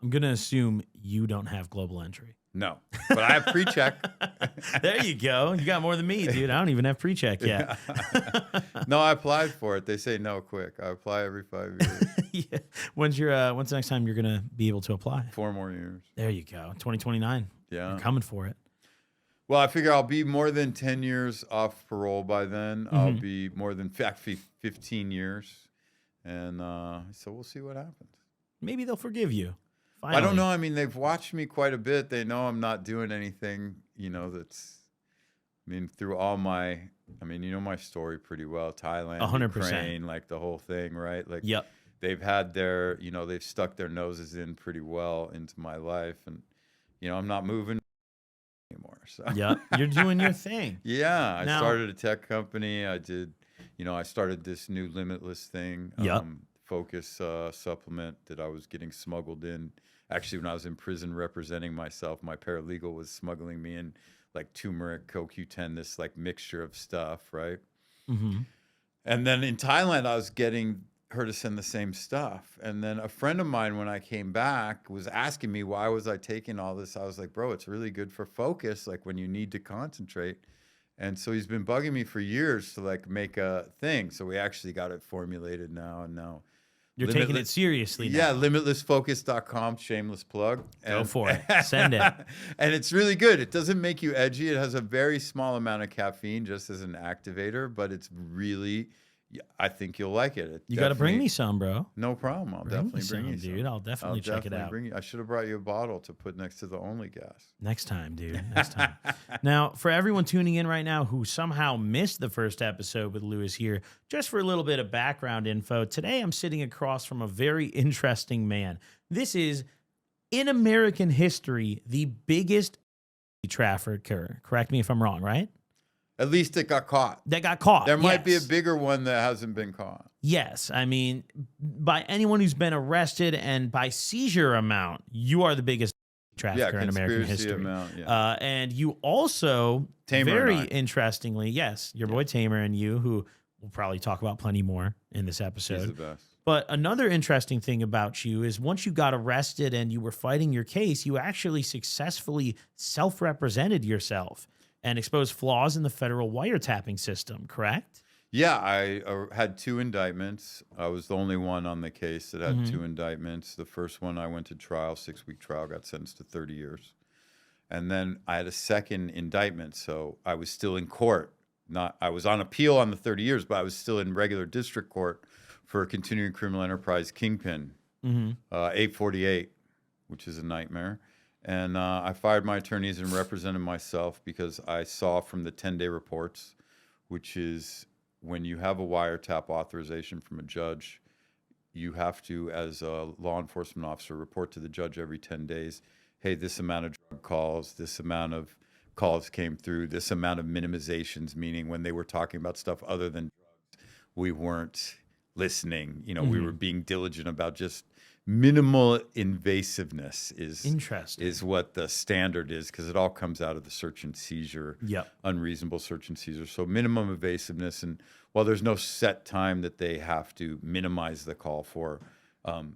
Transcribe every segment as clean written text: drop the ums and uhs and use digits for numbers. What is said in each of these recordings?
I'm going to assume you don't have global entry. No, but I have pre-check. There you go. You got more than me, dude. I don't even have pre-check yet. No, I applied for it. They say no quick. I apply every 5 years. Yeah. When's the next time you're going to be able to apply? 4 more years. There you go. 2029. Yeah. You're coming for it. Well, I figure I'll be more than 10 years off parole by then. I'll be more than 15 years. And so we'll see what happens. Maybe they'll forgive you. Finally. I don't know. I mean, they've watched me quite a bit. They know I'm not doing anything, through all my, my story pretty well. Thailand, 100%. Ukraine, like the whole thing, right? Like, yep. They've had their, they've stuck their noses in pretty well into my life. And, I'm not moving anymore. So yeah, you're doing your thing. Yeah. I started a tech company. I did, I started this new Limitless thing. Yep. Focus supplement that I was getting smuggled in. Actually, when I was in prison representing myself, my paralegal was smuggling me in like turmeric, CoQ10, this like mixture of stuff, right? Mm-hmm. And then in Thailand, I was getting her to send the same stuff. And then a friend of mine, when I came back, was asking me, why was I taking all this? I was like, bro, it's really good for focus, like when you need to concentrate. And so he's been bugging me for years to like make a thing. So we actually got it formulated now. And now you're taking it seriously now. Yeah, limitlessfocus.com, shameless plug. Go for it. Send it. And it's really good. It doesn't make you edgy. It has a very small amount of caffeine just as an activator, but it's really, I think you'll like it. You got to bring me some, bro. No problem. I'll definitely bring you some. Dude, I'll definitely check it out. I should have brought you a bottle to put next to the Only Gas. Next time, dude. Next time. Now, for everyone tuning in right now who somehow missed the first episode with Louis here, just for a little bit of background info, today I'm sitting across from a very interesting man. This is, in American history, the biggest trafficker. Correct me if I'm wrong, right? At least it got caught. That got caught. There might be a bigger one that hasn't been caught. Yes. I mean, by anyone who's been arrested and by seizure amount, you are the biggest trafficker in American history. Amount, yeah. And you also, interestingly, yes, your boy Tamer and you, who we'll probably talk about plenty more in this episode. He's the best. But another interesting thing about you is once you got arrested and you were fighting your case, you actually successfully self-represented yourself and exposed flaws in the federal wiretapping system, correct? Yeah, I had 2 indictments. I was the only one on the case that had 2 indictments. The first one, I went to trial, 6-week trial, got sentenced to 30 years. And then I had a second indictment, so I was still in court. I was on appeal on the 30 years, but I was still in regular district court for a continuing criminal enterprise kingpin, 848, which is a nightmare. And I fired my attorneys and represented myself because I saw from the 10-day reports, which is when you have a wiretap authorization from a judge, you have to, as a law enforcement officer, report to the judge every 10 days, hey, this amount of drug calls, this amount of calls came through, this amount of minimizations, meaning when they were talking about stuff other than drugs, we weren't listening. We were being diligent about just minimal invasiveness is what the standard is, because it all comes out of the search and seizure, unreasonable search and seizure. So minimum evasiveness, and while there's no set time that they have to minimize the call for,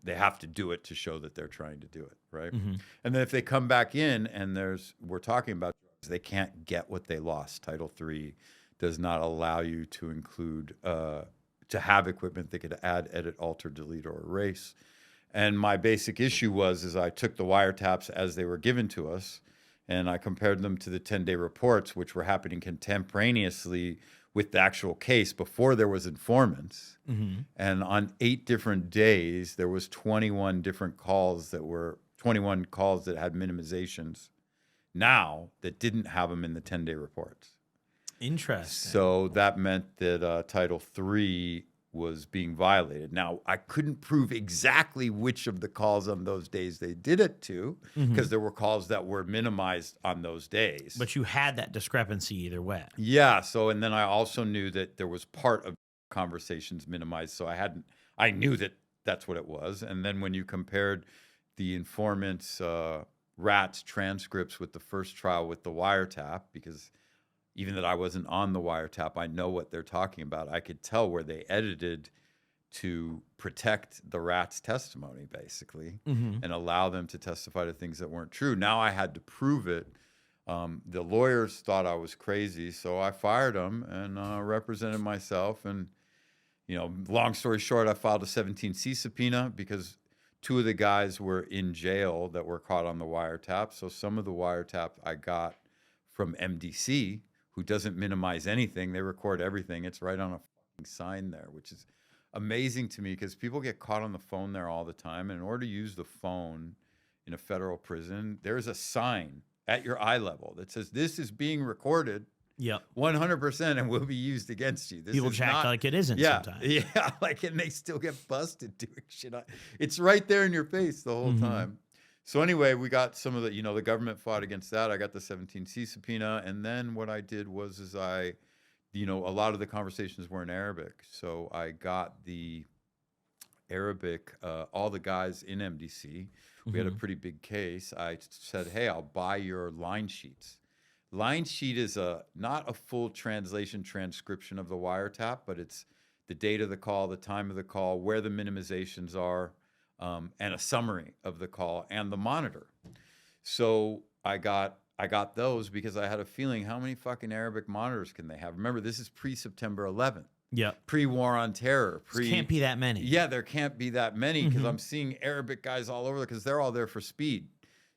they have to do it to show that they're trying to do it, right? And then if they come back in and we're talking about drugs, they can't get what they lost. Title III does not allow you to include, to have equipment that could add, edit, alter, delete, or erase. And my basic issue is I took the wiretaps as they were given to us, and I compared them to the 10-day reports, which were happening contemporaneously with the actual case before there was informants. And on 8 different days, there was 21 calls that had minimizations now that didn't have them in the 10-day reports. Interesting. So that meant that Title III was being violated. Now, I couldn't prove exactly which of the calls on those days they did it to, because there were calls that were minimized on those days. But you had that discrepancy either way. Yeah. So, and then I also knew that there was part of conversations minimized. So I knew that that's what it was. And then when you compared the informants' rats transcripts with the first trial with the wiretap, because even that I wasn't on the wiretap, I know what they're talking about. I could tell where they edited to protect the rat's testimony, basically, and allow them to testify to things that weren't true. Now I had to prove it. The lawyers thought I was crazy, so I fired them and represented myself. And, long story short, I filed a 17C subpoena because 2 of the guys were in jail that were caught on the wiretap. So some of the wiretap I got from MDC, who doesn't minimize anything. They record everything. It's right on a fucking sign there, which is amazing to me because people get caught on the phone there all the time. And in order to use the phone in a federal prison, there's a sign at your eye level that says this is being recorded 100% and will be used against you. This People is act not, like it isn't sometimes. Yeah, and they still get busted doing shit. It's right there in your face the whole time. So anyway, we got some of the, the government fought against that. I got the 17C subpoena. And then what I did was a lot of the conversations were in Arabic. So I got the Arabic, all the guys in MDC. We had a pretty big case. I said, hey, I'll buy your line sheets. Line sheet is not a full transcription of the wiretap, but it's the date of the call, the time of the call, where the minimizations are, and a summary of the call and the monitor. So I got those because I had a feeling, how many fucking Arabic monitors can they have? Remember, this is pre-September 11th. Yeah. Pre-war on terror. There can't be that many. Yeah, there can't be that many because I'm seeing Arabic guys all over because they're all there for speed.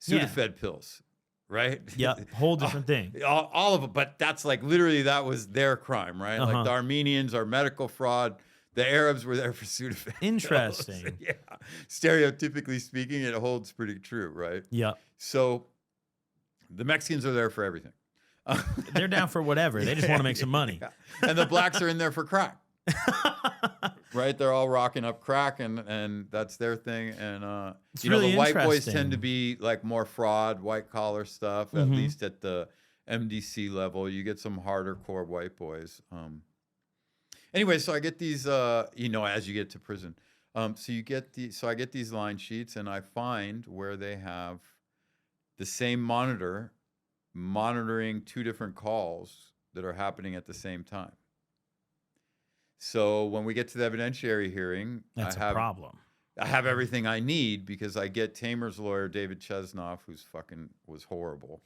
Sudafed pills, right? Yeah, whole different thing. All of it, but that's like literally that was their crime, right? Like the Armenians are medical fraud. The Arabs were there for Sudafed. Interesting. Pills. Yeah. Stereotypically speaking, it holds pretty true, right? Yeah. So the Mexicans are there for everything. They're down for whatever. They just want to make some money. Yeah. And the blacks are in there for crack. Right? They're all rocking up crack and that's their thing. And really the white boys tend to be like more fraud, white collar stuff, at least at the MDC level. You get some harder core white boys. Anyway, so I get these as you get to prison. So I get these line sheets and I find where they have the same monitor monitoring 2 different calls that are happening at the same time. So when we get to the evidentiary hearing, that's a problem. I have everything I need because I get Tamer's lawyer, David Chesnoff, who's was horrible.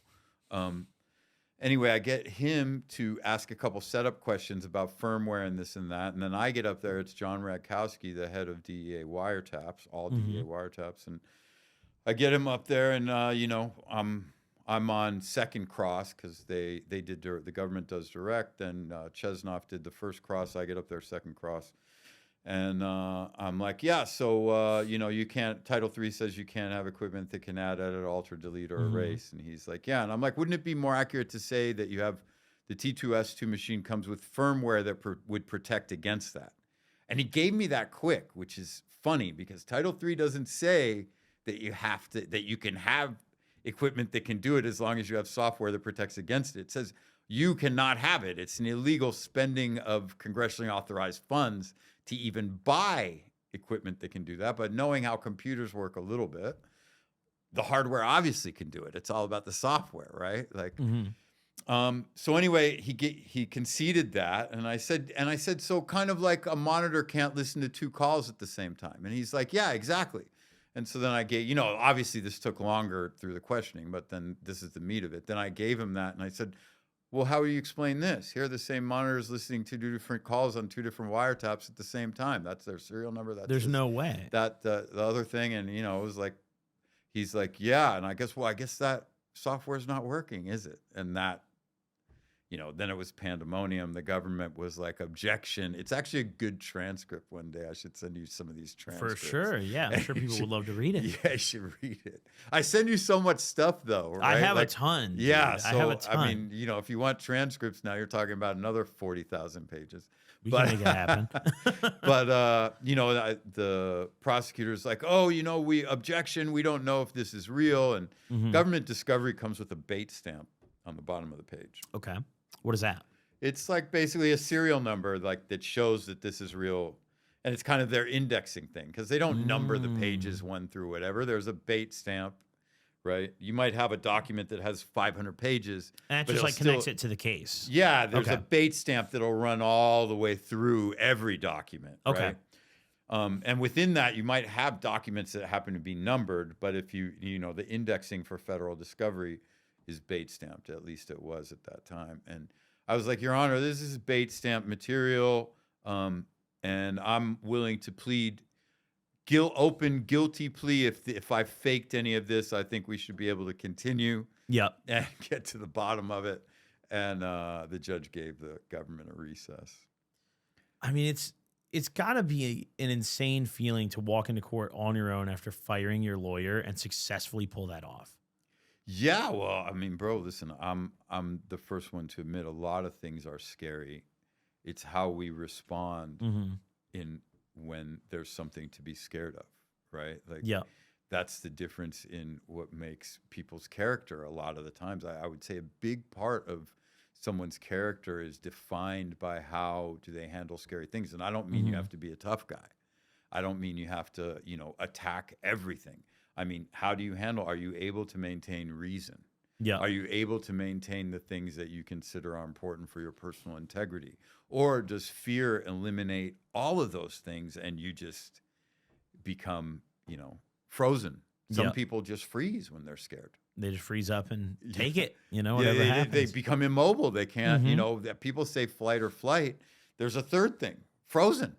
Anyway, I get him to ask a couple setup questions about firmware and this and that. And then I get up there, it's John Radkowski, the head of DEA wiretaps, all DEA wiretaps. And I get him up there and, I'm on second cross because they did the government does direct, and Chesnoff did the first cross. I get up there second cross, and I'm like, yeah, so you can't. Title III says you can't have equipment that can add, edit, alter, delete, or erase. And he's like, yeah, and I'm like, wouldn't it be more accurate to say that you have the T2S2 machine comes with firmware that would protect against that? And he gave me that quick, which is funny because Title III doesn't say that you can have equipment that can do it as long as you have software that protects against it. It says you cannot have it. It's an illegal spending of congressionally authorized funds to even buy equipment that can do that. But knowing how computers work a little bit, the hardware obviously can do it. It's all about the software, right? Like, so anyway, he conceded that, and I said, so kind of like a monitor can't listen to 2 calls at the same time, and he's like, yeah, exactly. And so then I gave, obviously this took longer through the questioning, but then this is the meat of it. Then I gave him that, and I said, well, how do you explain this? Here are the same monitors listening to 2 different calls on 2 different wiretaps at the same time. That's their serial number. There's no way. That the other thing, and it was like, he's like, yeah, and I guess that software's not working, is it? And that, then it was pandemonium. The government was like, objection. It's actually a good transcript. One day I should send you some of these transcripts. For sure, yeah. I'm sure people would love to read it. Yeah, I should read it. I send you so much stuff, though. Right? I have a ton. Yeah, dude. so, I have a ton. I mean, if you want transcripts now, you're talking about another 40,000 pages. We can make it happen. But, the prosecutor's like, oh, objection. We don't know if this is real. And government discovery comes with a bait stamp on the bottom of the page. Okay. What is that? It's like basically a serial number that shows that this is real. And it's kind of their indexing thing because they don't number the pages 1 through whatever. There's a bait stamp, right? You might have a document that has 500 pages. And that just connects it to the case. Yeah, there's a bait stamp that'll run all the way through every document. Okay. And within that, you might have documents that happen to be numbered, but if the indexing for federal discovery is bait stamped, at least it was at that time. And I was like, Your Honor, this is bait stamped material, and I'm willing to plead open guilty plea. If I faked any of this, I think we should be able to continue Yep. and get to the bottom of it. And the judge gave the government a recess. I mean, it's got to be an insane feeling to walk into court on your own after firing your lawyer and successfully pull that off. Yeah, well, I mean, bro, listen, I'm the first one to admit a lot of things are scary. It's how we respond when there's something to be scared of, right? Like, yeah, that's the difference in what makes people's character a lot of the times. I would say a big part of someone's character is defined by how do they handle scary things. And I don't mean you have to be a tough guy. I don't mean you have to, attack everything. I mean, how do you handle? Are you able to maintain reason? Yeah. Are you able to maintain the things that you consider are important for your personal integrity? Or does fear eliminate all of those things and you just become, frozen? Some people just freeze when they're scared. They just freeze up and take it, whatever happens. They become immobile. They can't, that people say flight or flight. There's a third thing, frozen.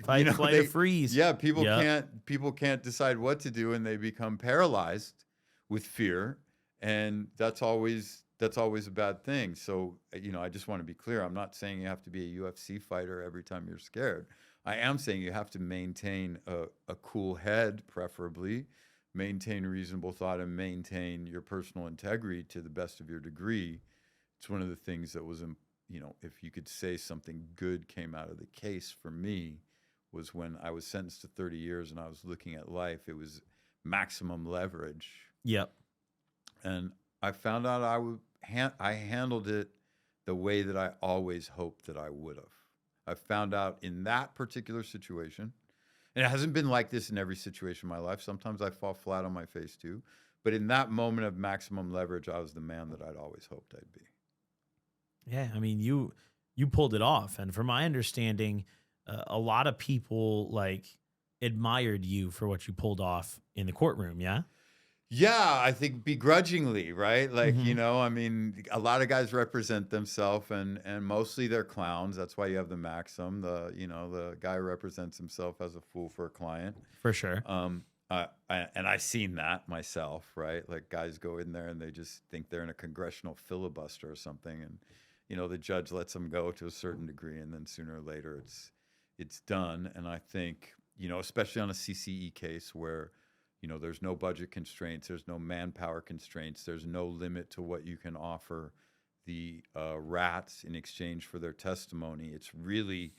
Fight, flight, or freeze. Yeah, people can't decide what to do, and they become paralyzed with fear, and that's always a bad thing. So, I just want to be clear. I'm not saying you have to be a UFC fighter every time you're scared. I am saying you have to maintain a cool head, preferably, maintain reasonable thought, and maintain your personal integrity to the best of your degree. It's one of the things that was if you could say something good came out of the case for me, was when I was sentenced to 30 years and I was looking at life, it was maximum leverage. Yep. And I found out I handled it the way that I always hoped that I would have. I found out in that particular situation, and it hasn't been like this in every situation in my life. Sometimes I fall flat on my face too. But in that moment of maximum leverage, I was the man that I'd always hoped I'd be. Yeah, I mean, you pulled it off, and from my understanding, a lot of people admired you for what you pulled off in the courtroom. Yeah. Yeah, I think begrudgingly, right? Like, I mean, a lot of guys represent themselves, and mostly they're clowns. That's why you have the maxim. The guy represents himself as a fool for a client. For sure. And I've seen that myself, right? Like, guys go in there and they just think they're in a congressional filibuster or something, and the judge lets them go to a certain degree, and then sooner or later it's done. And I think, especially on a CCE case where, there's no budget constraints, there's no manpower constraints, there's no limit to what you can offer the rats in exchange for their testimony. It's really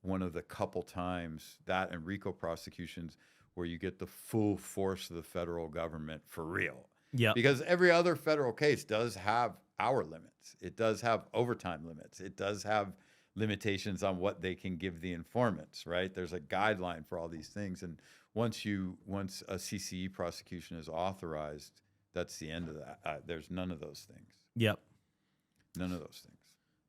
one of the couple times, that and RICO prosecutions, where you get the full force of the federal government for real. Yeah. Because every other federal case does have hour limits. It does have overtime limits. It does have limitations on what they can give the informants, right? There's a guideline for all these things. And once a CCE prosecution is authorized, that's the end of that. There's none of those things. Yep. None of those things.